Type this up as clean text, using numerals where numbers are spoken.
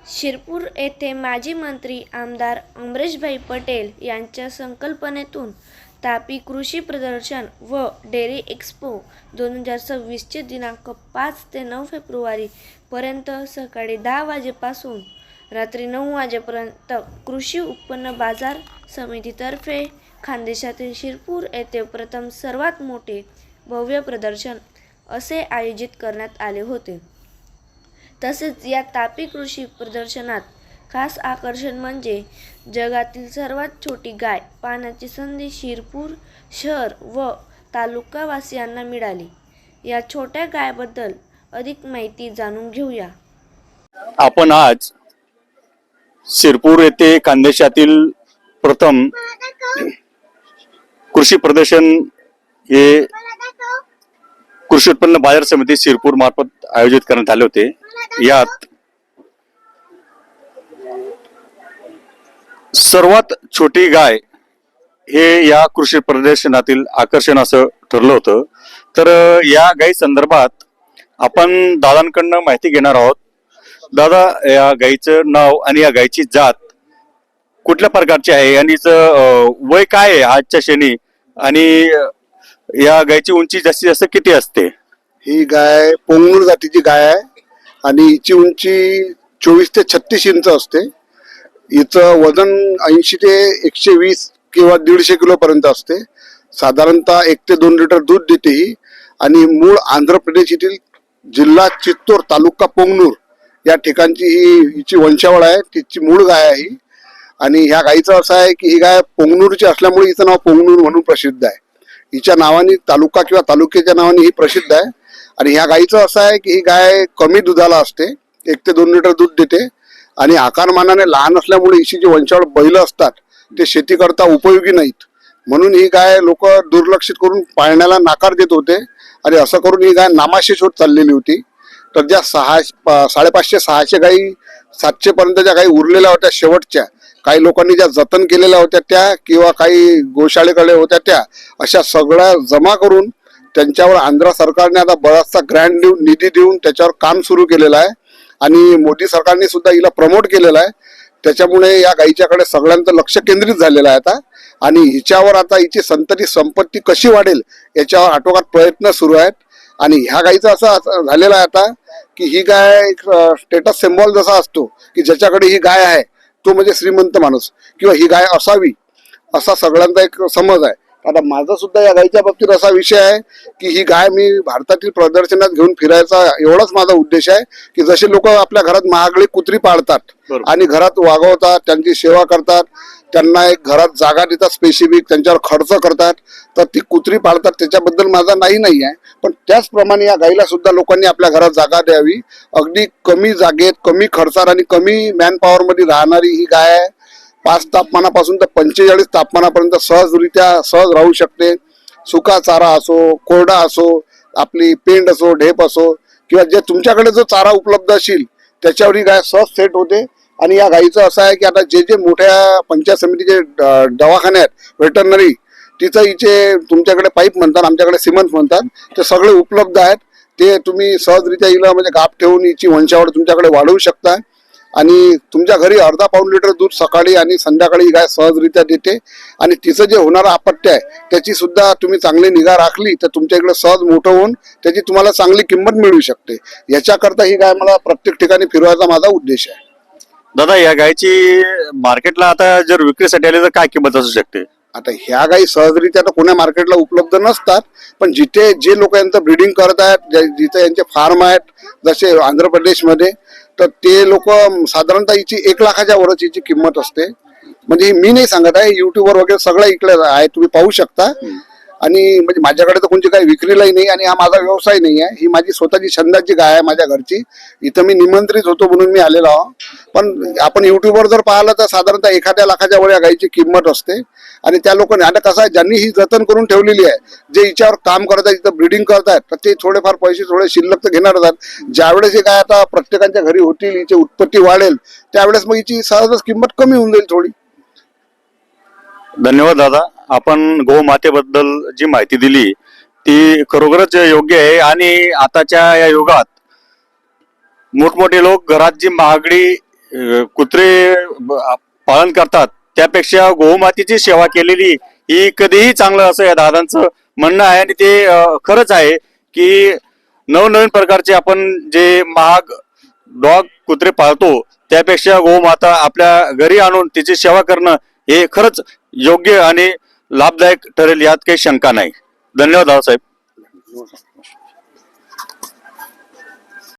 शिरपूर येथे माजी मंत्री आमदार अमरेशभाई पटेल यांच्या संकल्पनेतून तापी कृषी प्रदर्शन व डेअरी एक्स्पो 2026चे दिनांक 5 ते 9 फेब्रुवारी पर्यंत सकाळी 10 वाजेपासून रात्री 9 वाजेपर्यंत कृषी उत्पन्न बाजार समितीतर्फे खानदेशातील शिरपूर येथे प्रथम सर्वात मोठे भव्य प्रदर्शन असे आयोजित करण्यात आले होते। तसेच या तापी कृषी प्रदर्शनात खास आकर्षण म्हणजे जगातील सर्वात छोटी गाय पाहण्याची संधी शिरपूर शहर व तालुकावासियांना मिळाली। या छोट्या गायबद्दल अधिक माहिती जाणून घेऊया। आपण आज शिरपूर येथे खानदेशातील प्रथम कृषी प्रदर्शन हे कृषी उत्पन्न बाजार समिती शिरपूर मार्फत आयोजित करण्यात आले होते। यात सर्वात छोटी गाय हे या कृषी प्रदर्शनातील आकर्षण असं ठरलं होतं। तर या गायी संदर्भात आपण दादांकडनं माहिती घेणार आहोत। दादा, या गायीचं नाव आणि या गायीची जात कुठल्या प्रकारची आहे आणि वय काय आहे आजच्या क्षणी, आणि या गायीची उंची जास्तीत जास्त किती असते? ही गाय पोंगनूर जातीची गाय आहे आणि हिची उंची 24 ते 36 इंच असते। हिचं वजन 80 ते 120 किंवा 150 किलो पर्यंत असते। साधारणतः 1 ते 2 लिटर दूध देते ही, आणि मूळ आंध्र प्रदेश येथील जिल्हा चित्तूर तालुका पोंगनूर या ठिकाणची हिची वंशावळ आहे। तिची मूळ गाय आहे ही। आणि ह्या गायीचं असं आहे की ही गाय पोंगनूरची असल्यामुळे हिचं नाव पोंगनूर म्हणून प्रसिद्ध आहे। हिच्या नावाने तालुका किंवा तालुक्याच्या नावाने ही प्रसिद्ध आहे। आणि ह्या गायीचं असं आहे की ही गाय कमी दुधाला असते, 1 ते 2 लिटर दूध देते, आणि आकारमानाने लहान असल्यामुळे हिची जी वंशावळ बैल असतात ते शेती करता उपयोगी नाहीत, म्हणून ही गाय लोक दुर्लक्षित करून पाळण्याला नाकार देत होते, आणि असं करून ही गाय नामाशेष होत चाललेली होती। तर ज्या 550-600 गायी 700 पर्यंतच्या गायी उरलेल्या होत्या शेवटच्या, काही लोकांनी ज्या जतन केलेल्या होत्या त्या, किंवा काही गोशाळेकडे होत्या त्या, अशा सगळ्या जमा करून त्यांच्यावर आंध्र सरकारने आता बराचसा ग्रँड निधी देऊन त्याच्यावर काम सुरू केलेलं आहे, आणि मोदी सरकारने सुद्धा हिला प्रमोट केलेलं आहे। त्याच्यामुळे या गायीच्याकडे सगळ्यांचं लक्ष केंद्रित झालेलं आहे आता, आणि हिच्यावर आता हिची संतती संपत्ती कशी वाढेल याच्यावर आटोकाट प्रयत्न सुरू आहेत। आणि ह्या गायीचं असं झालेलं आहे आता की ही गाय स्टेटस सिम्बॉल जसा असतो की ज्याच्याकडे ही गाय आहे तो म्हणजे श्रीमंत माणूस, किंवा ही गाय असावी असा सगळ्यांचा एक समज आहे। आता माझा सुद्धा या गायीच्या बाबतीत असा विषय आहे की ही गाय मी भारतातील प्रदर्शनात घेऊन फिरायचा एवढाच माझा उद्देश आहे की जसे लोक आपल्या घरात महागडी कुत्री पाळतात आणि घरात वागवतात, त्यांची सेवा करतात, त्यांना एक घरात जागा देतात स्पेसिफिक, त्यांच्यावर खर्च करतात, तर ती कुत्री पाळतात, त्याच्याबद्दल माझा नाही आहे। पण त्याचप्रमाणे या गायीला सुद्धा लोकांनी आपल्या घरात जागा द्यावी। अगदी कमी जागेत, कमी खर्चात आणि कमी मॅन पॉवर मध्ये राहणारी ही गाय आहे। 5 तापमानापासून तर 45 तापमानापर्यंत सहज राहू शकते। सुका चारा असो, कोरडा असो, आपली पेंड असो, ढेप असो, किंवा जे तुमच्याकडे जो चारा उपलब्ध असेल त्याच्यावर ही गाय सहज सेट होते। आणि या गायीचं असं आहे की आता जे मोठ्या पंचायत समितीचे दवाखाने आहेत व्हेटरनरी, तिथं हिचे तुमच्याकडे पाईप म्हणतात, आमच्याकडे सिमेंट म्हणतात, ते सगळे उपलब्ध आहेत। ते तुम्ही सहजरित्या हिला म्हणजे गाप ठेवून हिची वंशावळ तुमच्याकडे वाढवू शकता, आणि तुमच्या घरी अर्धा पाऊण लिटर दूध सकाळी आणि संध्याकाळी ही गाय सहजरित्या देते। आणि तिचं जे होणारं अपत्य आहे त्याची सुद्धा तुम्ही चांगली निगा राखली तर तुमच्या इकडे सहज मोठं होऊन त्याची तुम्हाला चांगली किंमत मिळू शकते। याच्याकरता ही गाय मला प्रत्येक ठिकाणी फिरवायचा माझा उद्देश आहे। दादा, या गायची मार्केटला आता जर विक्रीसाठी आली तर काय किंमत असू शकते? आता ह्या गायी सहजरित्या तर कोण्या मार्केटला उपलब्ध नसतात, पण जिथे जे लोक यांचं ब्रीडिंग करत आहेत, जिथे यांचे फार्म आहेत जसे आंध्र प्रदेशमध्ये, तर ते लोक साधारणतः हिची 1 लाखाच्या वरच हिची किंमत असते। म्हणजे मी नाही सांगत आहे, युट्यूबवर वगैरे सगळं इकडे आहे, तुम्ही पाहू शकता। आणि म्हणजे माझ्याकडे तर कोणती काही विक्रीलाही नाही, आणि हा माझा व्यवसाय नाही आहे, ही माझी स्वतःची छंदाची गाय आहे माझ्या घरची। इथं मी निमंत्रित होतो म्हणून मी आलेलो आहो, पण आपण युट्यूबवर जर पाहिलं तर साधारणतः 1 लाखाच्या वर या गायीची किंमत असते। आणि त्या लोकांनी आता कसं आहे, ज्यांनी ही जतन करून ठेवलेली आहे, जे हिच्यावर काम करतात, इथं ब्रीडिंग करतात, तर ते थोडेफार पैसे थोडे शिल्लक तर घेणार असतात। ज्यावेळेस ही गाय आता प्रत्येकाच्या घरी होतील, हिची उत्पत्ती वाढेल, त्यावेळेस मग हिची सहजच किंमत कमी होऊन जाईल थोडी। धन्यवाद दादा, आपण गोमातेबद्दल जी माहिती दिली ती खरोखरच योग्य आहे। आणि आताच्या या युगात मोठमोठे लोक घरात जी महागडी कुत्रे पालन करतात त्यापेक्षा गोमातेची सेवा केलेली ही कधीही चांगलं असं या दादांचं म्हणणं आहे. आणि ते खरंच आहे की नवनवीन प्रकारचे आपण जे महाग डॉग कुत्रे पाळतो त्यापेक्षा गोमाता आपल्या घरी आणून तिची सेवा करणं हे खरंच योग्य आणि लाभदायक ठरेल यात काही शंका नाही. धन्यवाद दादासाहेब.